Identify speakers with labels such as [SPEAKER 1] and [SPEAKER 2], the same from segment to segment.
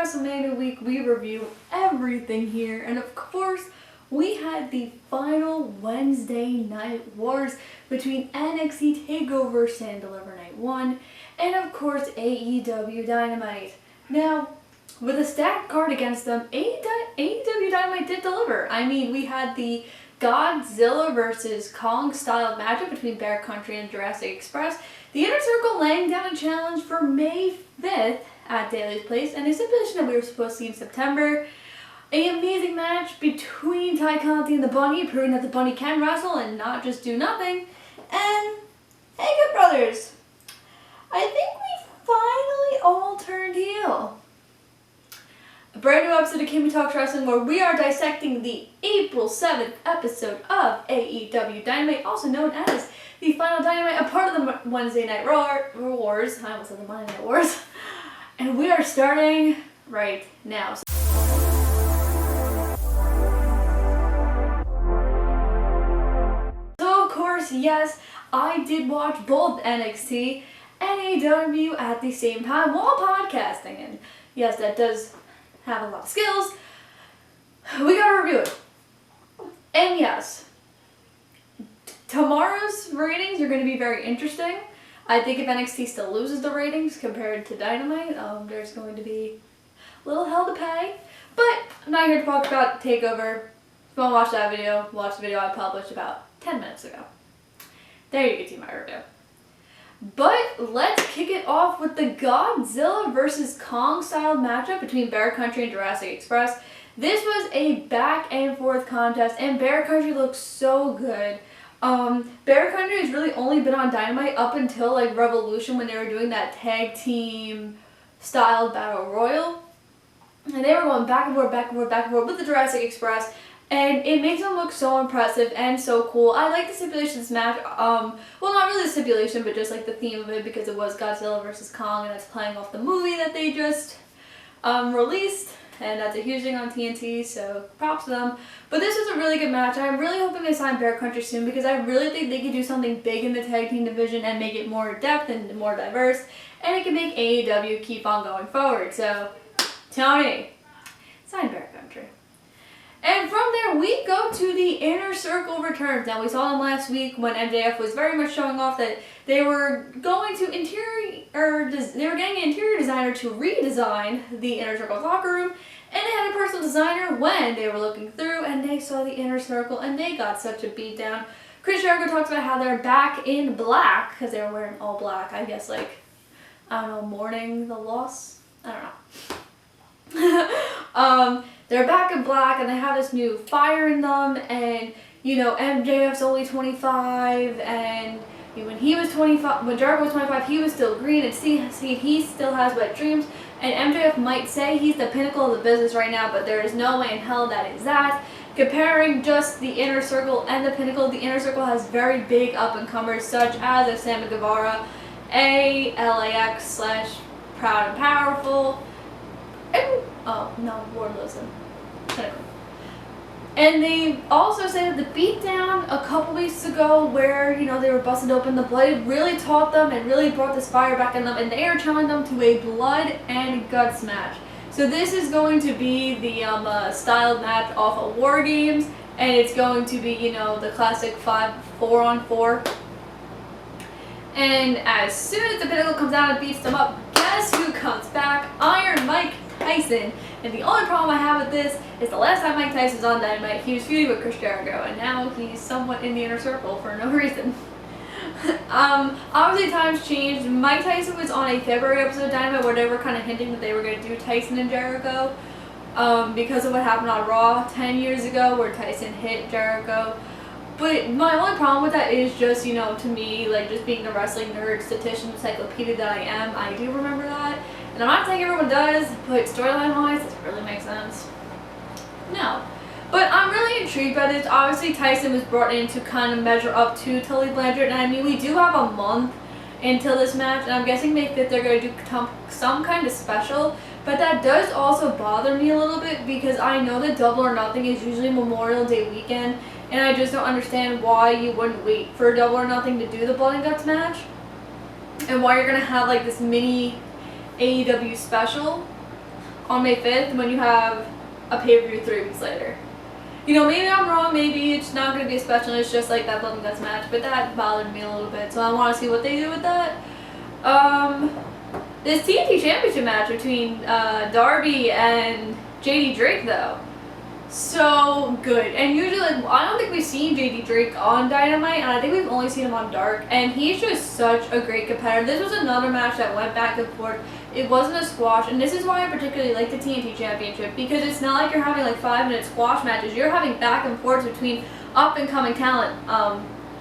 [SPEAKER 1] WrestleMania week, we review everything here, and of course, we had the final Wednesday Night Wars between NXT TakeOver Stand Deliver Night 1 and of course AEW Dynamite. Now, with a stacked card against them, AEW Dynamite did deliver. I mean, we had the Godzilla versus Kong style matchup between Bear Country and Jurassic Express. The Inner Circle laying down a challenge for May 5th at Daly's Place, and a stipulation that we were supposed to see in September. An amazing match between Ty Conti and the Bunny, proving that the Bunny can wrestle and not just do nothing. And, hey good brothers, I think we finally all turned heel. A brand new episode of Kimmy Talks Wrestling where we are dissecting the April 7th episode of AEW Dynamite, also known as the Final Dynamite, a part of the Wednesday Night Wars. I almost said the Monday Night Wars. And we are starting right now. So of course, yes, I did watch both NXT and AEW at the same time while podcasting. And yes, that does have a lot of skills. We gotta review it. And yes, tomorrow's ratings are going to be very interesting. I think if NXT still loses the ratings compared to Dynamite, there's going to be a little hell to pay. But I'm not here to talk about TakeOver. If you want to watch that video, watch the video I published about 10 minutes ago. There you can see my review. But let's kick it off with the Godzilla versus Kong style matchup between Bear Country and Jurassic Express. This was a back and forth contest, and Bear Country looks so good. Bear Country has really only been on Dynamite up until like Revolution when they were doing that tag team style battle royal. And they were going back and forth, back and forth, back and forth with the Jurassic Express. And it makes them look so impressive and so cool. I like the stipulation of this match. Well, not really the stipulation, but just like the theme of it because it was Godzilla versus Kong and it's playing off the movie that they just released. And that's a huge thing on TNT, so props to them. But this was a really good match. I'm really hoping they sign Bear Country soon because I really think they could do something big in the tag team division and make it more depth and more diverse. And it can make AEW keep on going forward. So, Tony, sign Bear Country. And from there, we go to the Inner Circle returns. Now, we saw them last week when MJF was very much showing off that they were going to getting an interior designer to redesign the Inner Circle's locker room. And they had a personal designer when they were looking through and they saw the Inner Circle and they got such a beatdown. Chris Jericho talks about how they're back in black because they were wearing all black. I guess like, I don't know, mourning the loss? I don't know. They're back in black and they have this new fire in them, and you know MJF's only 25, and when he was 25, when Jericho was 25, he was still green, and see he still has wet dreams. And MJF might say he's the pinnacle of the business right now, but there is no way in hell that is that. Comparing just the Inner Circle and the Pinnacle, the Inner Circle has very big up-and-comers such as a Sammy Guevara, a LAX / Proud and Powerful, and oh no, Wardlow's in. And they also say that the beatdown a couple weeks ago where, you know, they were busted open, the blood really taught them and really brought this fire back in them, and they are challenging them to a blood and guts match. So this is going to be the styled match off of War Games, and it's going to be, you know, the classic 4-on-4. And as soon as the Pinnacle comes out and beats them up, guess who comes back? Iron Mike Tyson. And the only problem I have with this is the last time Mike Tyson was on Dynamite, he was feuding with Chris Jericho, and now he's somewhat in the Inner Circle for no reason. Obviously times changed. Mike Tyson was on a February episode of Dynamite where they were kind of hinting that they were going to do Tyson and Jericho because of what happened on Raw 10 years ago where Tyson hit Jericho. But my only problem with that is just, you know, to me, like just being the wrestling nerd, statistician, encyclopedia that I am, I do remember that. And I'm not saying everyone does, but storyline-wise, does it really make sense? No. But I'm really intrigued by this. Obviously, Tyson was brought in to kind of measure up to Tully Blanchard. And I mean, we do have a month until this match. And I'm guessing May 5th they're going to do some kind of special. But that does also bother me a little bit because I know that Double or Nothing is usually Memorial Day weekend. And I just don't understand why you wouldn't wait for Double or Nothing to do the Blood and Guts match. And why you're going to have like this mini AEW special on May 5th when you have a pay-per-view 3 weeks later. You know, maybe I'm wrong, maybe it's not going to be a special, it's just like that Blood and Guts match, but that bothered me a little bit, so I want to see what they do with that. This TNT Championship match between Darby and JD Drake, though, so good. And usually, like, I don't think we've seen JD Drake on Dynamite, and I think we've only seen him on Dark, and he's just such a great competitor. This was another match that went back and forth. It wasn't a squash, and this is why I particularly like the TNT Championship, because it's not like you're having like 5-minute squash matches. You're having back and forth between up-and-coming talent,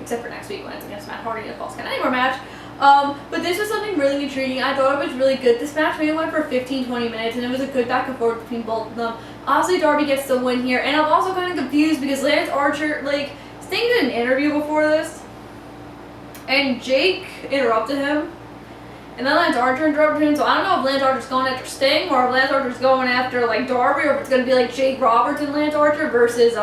[SPEAKER 1] except for next week when it's against Matt Hardy in a Falls Count Anywhere match. But this was something really intriguing. I thought it was really good. This match maybe went for 15-20 minutes, and it was a good back and forth between both of them. Obviously, Darby gets the win here, and I'm also kind of confused because Lance Archer, like, Sting did an interview before this, and Jake interrupted him, and then Lance Archer interrupted him, so I don't know if Lance Archer's going after Sting, or if Lance Archer's going after, like, Darby, or if it's going to be, like, Jake Roberts and Lance Archer versus,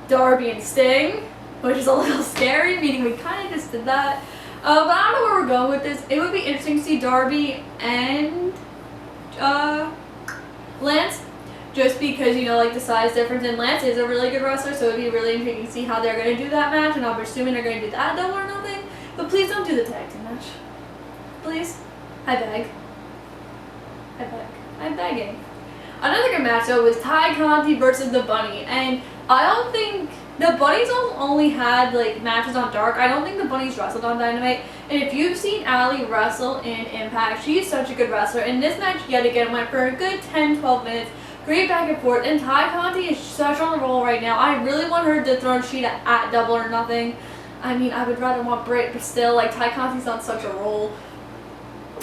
[SPEAKER 1] Darby and Sting, which is a little scary, meaning we kind of just did that. But I don't know where we're going with this. It would be interesting to see Darby and Lance, just because, you know, like the size difference, and Lance is a really good wrestler, so it would be really intriguing to see how they're going to do that match, and I'm assuming they're going to do that Double or Nothing. But please don't do the tag team match. Please. I beg. I beg. I'm begging. Another good match, though, was Ty Conti versus the Bunny, and I don't think the Bunnies only had, like, matches on Dark. I don't think the Bunnies wrestled on Dynamite. And if you've seen Allie wrestle in Impact, she's such a good wrestler. And this match, yet again, went for a good 10-12 minutes. Great back and forth. And Ty Conti is such on the roll right now. I really want her to throw Sheeta at Double or Nothing. I mean, I would rather want Britt, but still, like, Ty Conti's on such a roll.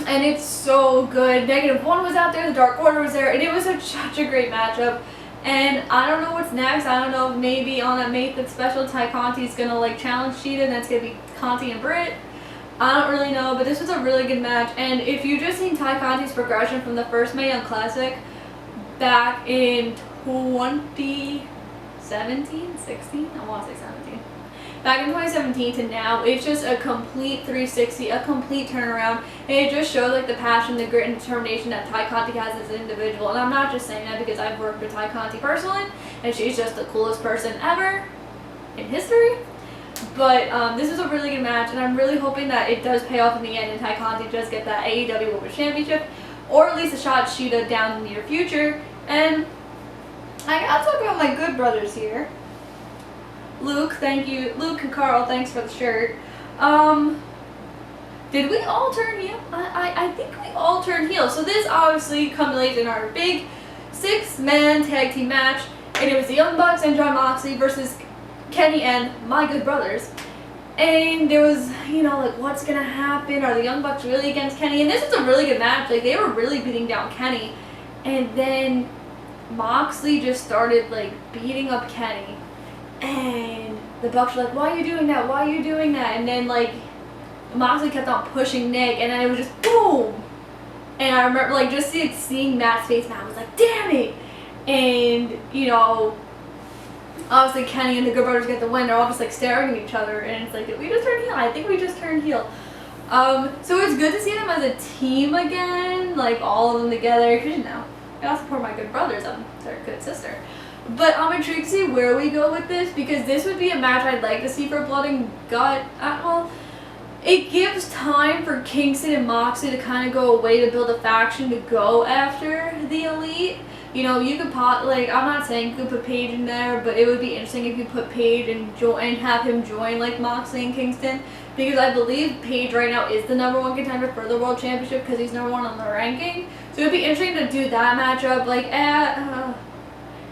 [SPEAKER 1] And it's so good. -1 was out there, the Dark Order was there, and it was such a great matchup. And I don't know what's next. I don't know if maybe on that May 5th special, Ty Conti's going to, like, challenge Sheeta, and that's going to be Conti and Britt. I don't really know, but this was a really good match. And if you just seen Ty Conti's progression from the first Mae Young Classic back in 2017, 16? I want to say 17. Back in 2017 to now, it's just a complete 360, a complete turnaround, and it just shows, like, the passion, the grit, and determination that Ty Conti has as an individual. And I'm not just saying that because I've worked with Ty Conti personally, and she's just the coolest person ever in history. But this is a really good match, and I'm really hoping that it does pay off in the end, and Ty Conti does get that AEW Women's Championship, or at least a shot at Sheeta down in the near future. And I gotta talk about my good brothers here. Luke, thank you. Luke and Carl, thanks for the shirt. Did we all turn heel? I think we all turned heel. So this obviously culminates in our big 6-man tag team match. And it was the Young Bucks and Jon Moxley versus Kenny and my good brothers. And there was, you know, like, what's going to happen? Are the Young Bucks really against Kenny? And this was a really good match. Like, they were really beating down Kenny. And then Moxley just started, like, beating up Kenny. And the Bucks were like, why are you doing that? Why are you doing that? And then, like, Moxley kept on pushing Nick, and then it was just boom. And I remember, like, just seeing Matt's face, Matt was like, damn it. And, you know, obviously Kenny and the Good Brothers get the win. They're all just, like, staring at each other, and it's like, did we just turn heel? I think we just turned heel. So it's good to see them as a team again, like, all of them together, because, you know, I also support my Good Brothers. I'm their good sister. But I'm intrigued to see where we go with this, because this would be a match I'd like to see for Blood and Gut. Well, it gives time for Kingston and Moxley to kind of go away to build a faction to go after the Elite. You know, you could like, I'm not saying you could put Paige in there, but it would be interesting if you put Paige and have him join, like, Moxley and Kingston, because I believe Paige right now is the #1 contender for the World Championship because he's #1 on the ranking. So it would be interesting to do that matchup, like, at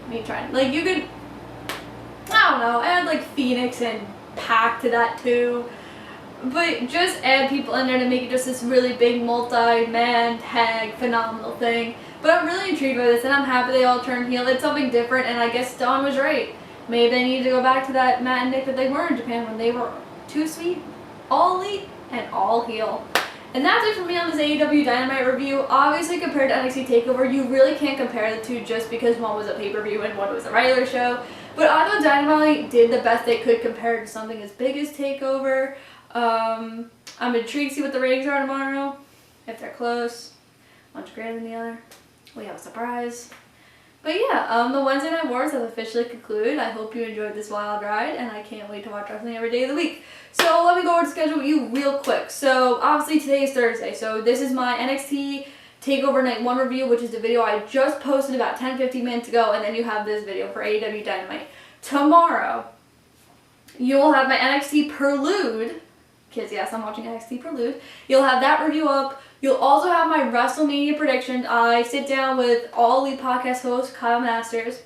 [SPEAKER 1] me trying, like, you could, I don't know, add, like, Phoenix and Pac to that too, but just add people in there to make it just this really big multi-man tag phenomenal thing. But I'm really intrigued by this, and I'm happy they all turned heel. It's something different, and I guess Dawn was right. Maybe they need to go back to that Matt and Nick that they were in Japan when they were too sweet, all elite, and all heel. And that's it for me on this AEW Dynamite review. Obviously, compared to NXT TakeOver, you really can't compare the two just because one was a pay-per-view and one was a regular show. But I thought Dynamite did the best they could compared to something as big as TakeOver. I'm intrigued to see what the ratings are tomorrow. If they're close, much greater than the other. we have a surprise. But yeah, the Wednesday Night Wars have officially concluded. I hope you enjoyed this wild ride, and I can't wait to watch wrestling every day of the week. So let me go over the schedule with you real quick. So obviously today is Thursday, so this is my NXT TakeOver Night 1 review, which is the video I just posted about 10-15 minutes ago, and then you have this video for AEW Dynamite. Tomorrow, you'll have my NXT Prelude, because yes, I'm watching NXT Prelude. You'll have that review up. You'll also have my WrestleMania predictions. I sit down with All Elite podcast host Kyle Masters.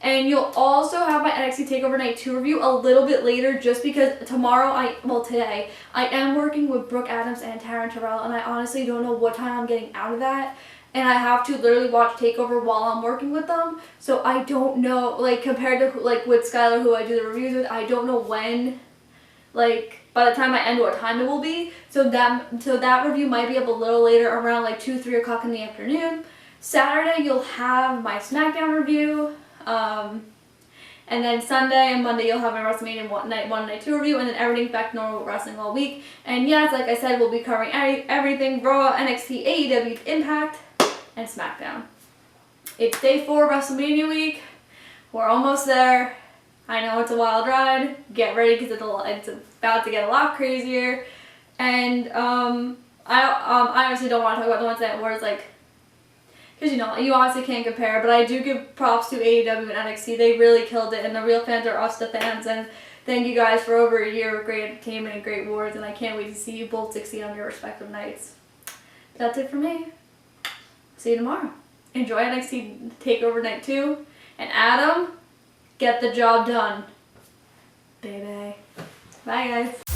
[SPEAKER 1] And you'll also have my NXT TakeOver Night 2 review a little bit later, just because today, I am working with Brooke Adams and Taryn Terrell, and I honestly don't know what time I'm getting out of that. And I have to literally watch TakeOver while I'm working with them. So I don't know, like, compared to, like, with Skylar, who I do the reviews with, I don't know when, like, by the time I end what time it will be. So that review might be up a little later, around like 2, 3 o'clock in the afternoon. Saturday, you'll have my SmackDown review. And then Sunday and Monday, you'll have my WrestleMania Night 1 and Night 2 review, and then everything's back to normal with wrestling all week. And yes, like I said, we'll be covering everything: Raw, NXT, AEW, Impact, and SmackDown. It's day 4 of WrestleMania week. We're almost there. I know it's a wild ride. Get ready, because it's about to get a lot crazier. And I honestly don't want to talk about the ones that were like, because you know, you honestly can't compare. But I do give props to AEW and NXT. They really killed it, and the real fans are us, the fans. And thank you guys for over a year of great entertainment and great wars. And I can't wait to see you both succeed on your respective nights. That's it for me. See you tomorrow. Enjoy NXT TakeOver Night 2. And Adam, get the job done, baby. Bye, guys.